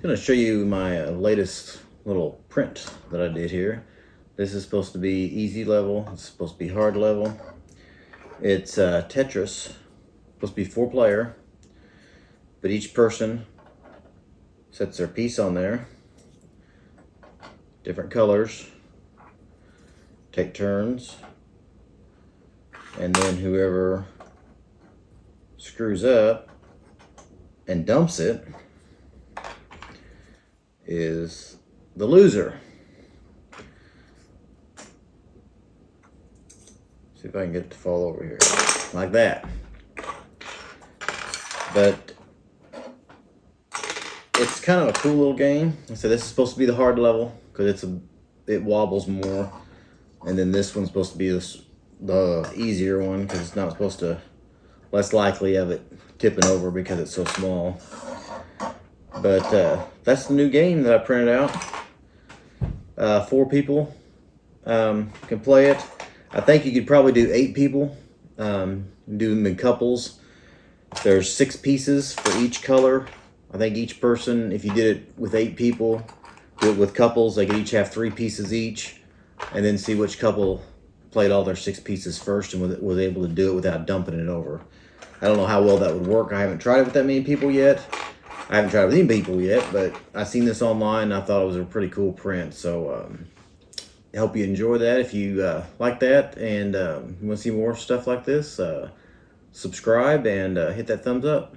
going to show you my latest little print that I did here. This is supposed to be easy level. It's supposed to be hard level. It's Tetris. Supposed to be 4-player, but each person sets their piece on there. Different colors. Take turns, and then whoever screws up and dumps it is the loser. See if I can get it to fall over here like that. But it's kind of a cool little game. So this is supposed to be the hard level because it wobbles more, and then this one's supposed to be the easier one because it's not supposed to, less likely of it tipping over because it's so small. But that's the new game that I printed out. 4 people can play it. I think you could probably do 8 people. Do them in couples. There's 6 pieces for each color. I think each person, if you did it with 8 people, do it with couples, they could each have 3 pieces each, and then see which couple played all their 6 pieces first and was able to do it without dumping it over. I don't know how well that would work. I haven't tried it with that many people yet. I haven't tried it with any people yet, but I seen this online and I thought it was a pretty cool print. So I hope you enjoy that. If you like that and you want to see more stuff like this, subscribe and hit that thumbs up.